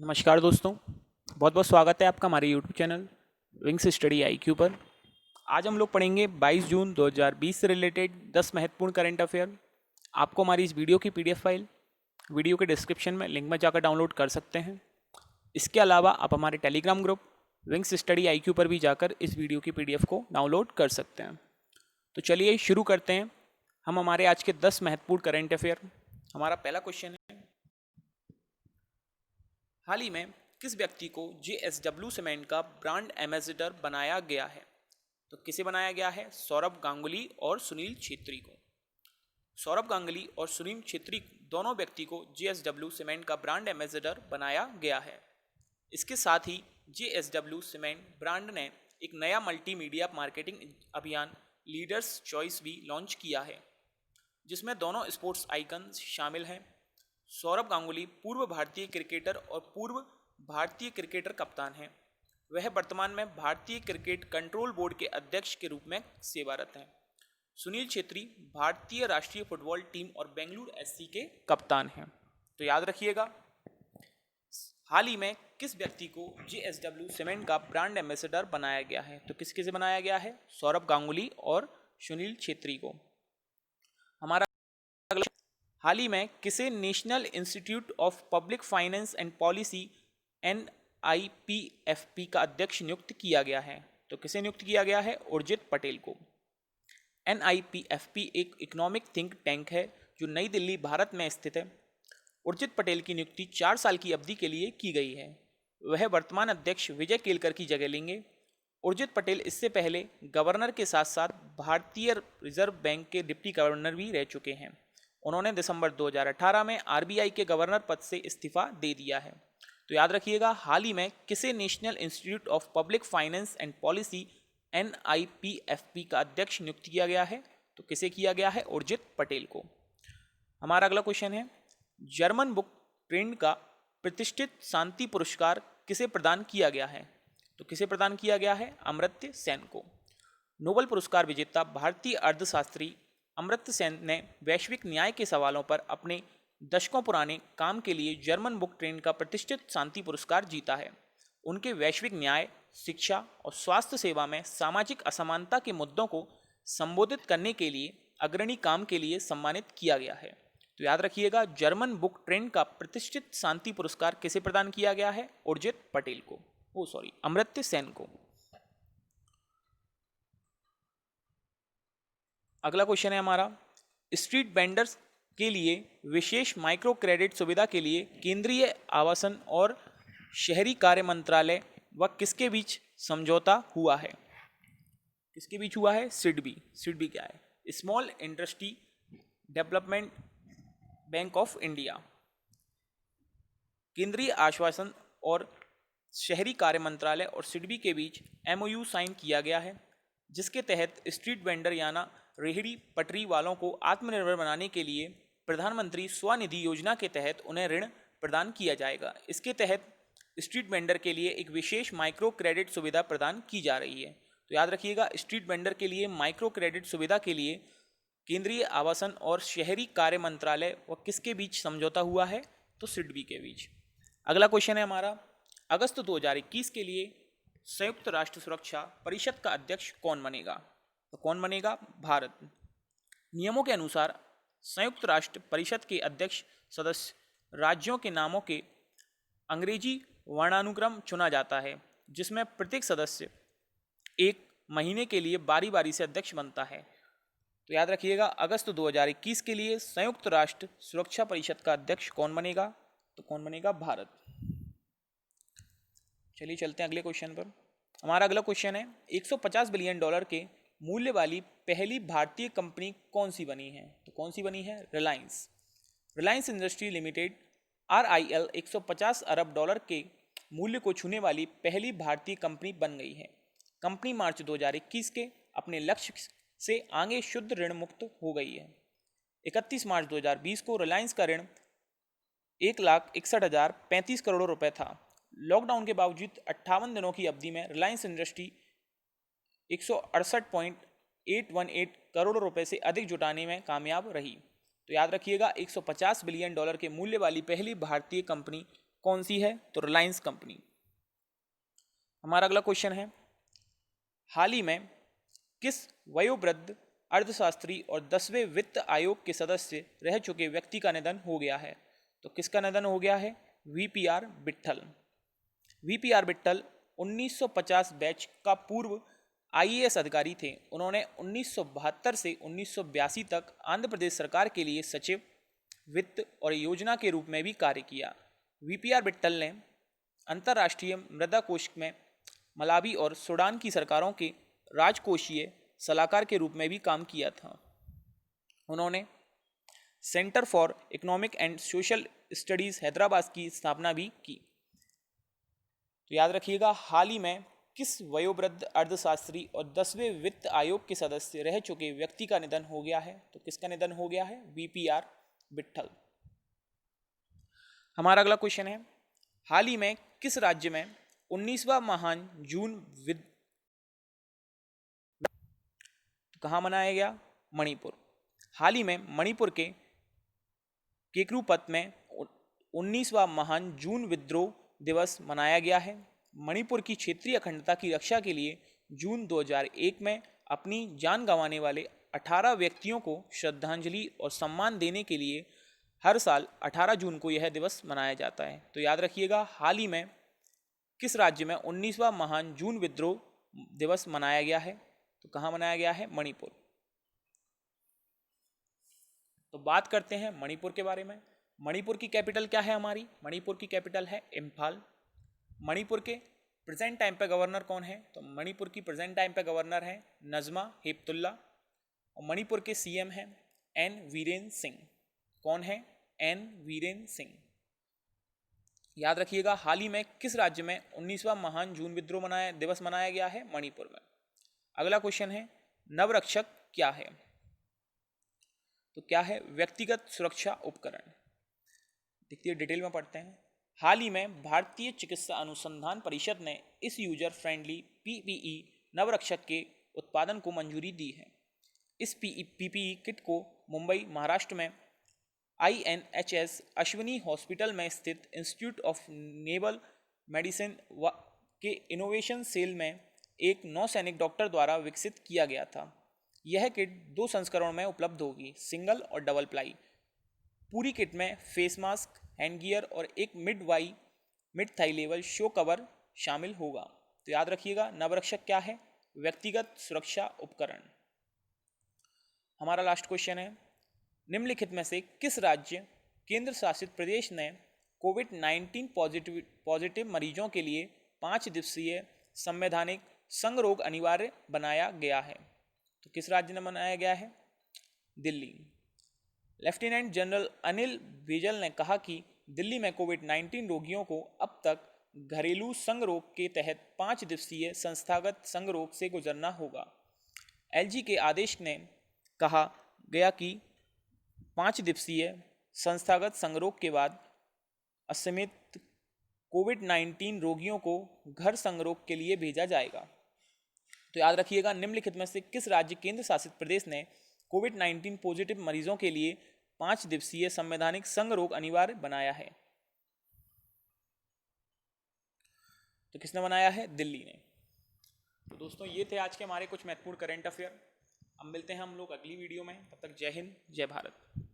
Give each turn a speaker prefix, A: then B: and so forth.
A: नमस्कार दोस्तों, बहुत बहुत स्वागत है आपका हमारे YouTube channel wings study IQ पर। आज हम लोग पढ़ेंगे 22 जून 2020 से रिलेटेड 10 महत्वपूर्ण करंट अफेयर। आपको हमारी इस वीडियो की पीडीएफ फाइल वीडियो के डिस्क्रिप्शन में लिंक में जाकर डाउनलोड कर सकते हैं। इसके अलावा आप हमारे Telegram group wings study IQ पर भी जाकर इस वीडियो की पीडीएफ को डाउनलोड कर सकते हैं। तो चलिए शुरू करते हैं हम हमारे आज के 10 महत्वपूर्ण करंट अफेयर। हमारा पहला क्वेश्चन है, हाल ही में किस व्यक्ति को JSW सीमेंट का ब्रांड एम्बेसडर बनाया गया है? तो किसे बनाया गया है? सौरभ गांगुली और सुनील छेत्री को। सौरभ गांगुली और सुनील छेत्री दोनों व्यक्ति को JSW सीमेंट का ब्रांड एम्बेसडर बनाया गया है। इसके साथ ही JSW सीमेंट ब्रांड ने एक नया मल्टीमीडिया मार्केटिंग अभियान लीडर्स चॉइस भी लॉन्च किया है, जिसमें दोनों स्पोर्ट्स आइकन शामिल हैं। सौरभ गांगुली पूर्व भारतीय क्रिकेटर और पूर्व भारतीय क्रिकेटर कप्तान हैं। वह वर्तमान में भारतीय क्रिकेट कंट्रोल बोर्ड के अध्यक्ष के रूप में सेवारत हैं। सुनील छेत्री भारतीय राष्ट्रीय फुटबॉल टीम और बेंगलुरु SC के कप्तान हैं। तो याद रखिएगा, हाल ही में किस व्यक्ति को JSW सीमेंट का ब्रांड एम्बेसडर बनाया गया है? तो किसके से बनाया गया है? सौरभ गांगुली और सुनील छेत्री को। हमारा हाल ही में किसे national institute of public finance and policy NIPFP का अध्यक्ष नियुक्त किया गया है? तो किसे नियुक्त किया गया है? उर्जित पटेल को। NIPFP एक इकोनॉमिक थिंक टैंक है जो नई दिल्ली, भारत में स्थित है। उर्जित पटेल की नियुक्ति 4 साल की अवधि के लिए की गई है। वह वर्तमान अध्यक्ष विजय केलकर की जगह लेंगे। उर्जित पटेल इससे पहले गवर्नर के साथ साथ भारतीय रिजर्व बैंक के डिप्टी गवर्नर भी रह चुके हैं। उन्होंने दिसंबर 2018 में RBI के गवर्नर पद से इस्तीफा दे दिया है। तो याद रखिएगा, हाल ही में किसे national institute of public finance and policy NIPFP का अध्यक्ष नियुक्त किया गया है? तो किसे किया गया है? उर्जित पटेल को। हमारा अगला क्वेश्चन है, जर्मन बुक ट्रेंड का प्रतिष्ठित शांति पुरस्कार किसे प्रदान किया गया है? तो किसे प्रदान किया गया है? अमर्त्य सेन को। नोबेल पुरस्कार विजेता भारतीय अर्थशास्त्री अमर्त्य सेन ने वैश्विक न्याय के सवालों पर अपने दशकों पुराने काम के लिए जर्मन बुक ट्रेंड का प्रतिष्ठित शांति पुरस्कार जीता है। उनके वैश्विक न्याय, शिक्षा और स्वास्थ्य सेवा में सामाजिक असमानता के मुद्दों को संबोधित करने के लिए अग्रणी काम के लिए सम्मानित किया गया है। तो याद रखिएगा, जर्मन बुक ट्रेंड का प्रतिष्ठित शांति पुरस्कार किसे प्रदान किया गया है? उर्जित पटेल को, अमर्त्य सेन को। अगला क्वेश्चन है हमारा, स्ट्रीट वेंडर्स के लिए विशेष माइक्रो क्रेडिट सुविधा के लिए केंद्रीय आवासन और शहरी कार्य मंत्रालय व किसके बीच समझौता हुआ है? किसके बीच हुआ है? सिडबी। सिडबी क्या है? Small industry development bank of India. केंद्रीय आश्वासन और शहरी कार्य मंत्रालय और सिडबी के बीच MOU साइन किया गया है, जिसके तहत स्ट्रीट वेंडर यानी रेहड़ी पटरी वालों को आत्मनिर्भर बनाने के लिए प्रधानमंत्री स्वनिधि योजना के तहत उन्हें ऋण प्रदान किया जाएगा। इसके तहत स्ट्रीट वेंडर के लिए एक विशेष माइक्रो क्रेडिट सुविधा प्रदान की जा रही है। तो याद रखिएगा, स्ट्रीट वेंडर के लिए माइक्रो क्रेडिट सुविधा के लिए केंद्रीय आवासन और शहरी कार्य मंत्रालय व किसके बीच समझौता हुआ है? तो सिडबी के बीच। अगला क्वेश्चन है हमारा, अगस्त 2021 के लिए संयुक्त राष्ट्र सुरक्षा परिषद का अध्यक्ष कौन बनेगा? तो कौन बनेगा? भारत। नियमों के अनुसार संयुक्त राष्ट्र परिषद के अध्यक्ष सदस्य राज्यों के नामों के अंग्रेजी वर्णानुक्रम चुना जाता है, जिसमें प्रत्येक सदस्य एक महीने के लिए बारी बारी से अध्यक्ष बनता है। तो याद रखिएगा, अगस्त 2021 के लिए संयुक्त राष्ट्र सुरक्षा परिषद का अध्यक्ष कौन बनेगा? तो कौन बनेगा? भारत। चलिए चलते हैं अगले क्वेश्चन पर। हमारा अगला क्वेश्चन है, $150 बिलियन के मूल्य वाली पहली भारतीय कंपनी कौन सी बनी है? तो कौन सी बनी है? Reliance. Reliance industry limited RIL $150 अरब के मूल्य को छूने वाली पहली भारतीय कंपनी बन गई है। कंपनी मार्च 2021 के अपने लक्ष्य से आगे शुद्ध ऋण मुक्त हो गई है। 31 मार्च 2020 को रिलायंस का ऋण 1,61,035 करोड़ रुपए था। लॉकडाउन के बावजूद 58 दिनों की अवधि में रिलायंस इंडस्ट्री 168.818 करोड़ रुपए से अधिक जुटाने में कामयाब रही। तो याद रखिएगा, $150 बिलियन के मूल्य वाली पहली भारतीय कंपनी कौन सी है? तो रिलायंस कंपनी। हमारा अगला क्वेश्चन है, हाल ही में किस वयोवृद्ध अर्थशास्त्री और 10वें वित्त आयोग के सदस्य रह चुके व्यक्ति का निधन हो गया है? तो किसका निधन हो गया है? VPR Vitthal. VPR Vitthal 1950 batch का पूर्व आईएएस अधिकारी थे। उन्होंने 1972 से 1982 तक आंध्र प्रदेश सरकार के लिए सचिव, वित्त और योजना के रूप में भी कार्य किया। वीपीआर विट्ठल ने अंतर्राष्ट्रीय मृदा कोष में मलावी और सूडान की सरकारों के राजकोषीय सलाहकार के रूप में भी काम किया था। उन्होंने centre for economic and social studies Hyderabad की स्थापना भी की। तो याद रखिएगा, हाल ही में किस वयोवृद्ध अर्थशास्त्री और 10वें वित्त आयोग के सदस्य रह चुके व्यक्ति का निधन हो गया है? तो किसका निधन हो गया है? वीपीआर विट्ठल। हमारा अगला क्वेश्चन है, हाल ही में किस राज्य में 19वां महान जून कहाँ मनाया गया? मणिपुर। हाल ही में मणिपुर के केकरूपत में 19वां महान जून विद्रोह दिवस मनाया गया है। मणिपुर की क्षेत्रीय अखंडता की रक्षा के लिए जून 2001 में अपनी जान गंवाने वाले 18 व्यक्तियों को श्रद्धांजलि और सम्मान देने के लिए हर साल 18 जून को यह दिवस मनाया जाता है। तो याद रखिएगा, हाल ही में किस राज्य में 19वां महान जून विद्रोह दिवस मनाया गया है? तो कहाँ मनाया गया है? मणिपुर। तो बात करते हैं मणिपुर के बारे में। मणिपुर की कैपिटल क्या है हमारी? मणिपुर की कैपिटल है इम्फाल। मणिपुर के प्रेजेंट टाइम पे गवर्नर कौन है? तो मणिपुर की प्रेजेंट टाइम पे गवर्नर है नजमा हेपतुल्ला। और मणिपुर के सीएम हैं एन वीरेंद्र सिंह। कौन है? एन वीरेंद्र सिंह। याद रखिएगा, हाल ही में किस राज्य में 19वां महान जून विद्रोह दिवस मनाया गया है? मणिपुर में। अगला क्वेश्चन है, नवरक्षक क्या है? तो क्या है? व्यक्तिगत सुरक्षा उपकरण। देखिए डिटेल में पढ़ते हैं। हाल ही में भारतीय चिकित्सा अनुसंधान परिषद ने इस यूजर फ्रेंडली पीपीई नवरक्षक के उत्पादन को मंजूरी दी है। इस पीपीई किट को मुंबई महाराष्ट्र में INHS अश्विनी हॉस्पिटल में स्थित इंस्टीट्यूट ऑफ नेवल मेडिसिन के इनोवेशन सेल में एक नौसैनिक डॉक्टर द्वारा विकसित किया गया था। यह किट 2 संस्करणों में उपलब्ध होगी, सिंगल और डबल प्लाई। पूरी किट में फेस मास्क, हैंड गियर और एक mid thigh level shoe cover शामिल होगा। तो याद रखिएगा, नवरक्षक क्या है? व्यक्तिगत सुरक्षा उपकरण। हमारा लास्ट क्वेश्चन है, निम्नलिखित में से किस राज्य केंद्र शासित प्रदेश ने कोविड-19 पॉजिटिव मरीजों के लिए 5 दिवसीय संवैधानिक संगरोध अनिवार्य बनाया गया है? तो किस राज्य ने बनाया गया है? दिल्ली। लेफ्टिनेंट जनरल अनिल बैजल ने कहा कि दिल्ली में कोविड-19 रोगियों को अब तक घरेलू संगरोध के तहत 5 दिवसीय संस्थागत संगरोध से गुजरना होगा। एलजी के आदेश ने कहा गया कि 5 दिवसीय संस्थागत संगरोध के बाद असमित कोविड-19 रोगियों को घर संगरोध के लिए भेजा जाएगा। तो याद रखिएगा, निम्नलिखित में से किस राज्य केंद्र शासित प्रदेश ने कोविड-19 पॉजिटिव मरीजों के लिए 5 दिवसीय संवैधानिक संगरोध अनिवार्य बनाया है? तो किसने बनाया है? दिल्ली ने। तो दोस्तों, ये थे आज के हमारे कुछ महत्वपूर्ण करंट अफेयर। अब मिलते हैं हम लोग अगली वीडियो में। तब तक जय हिंद, जय भारत।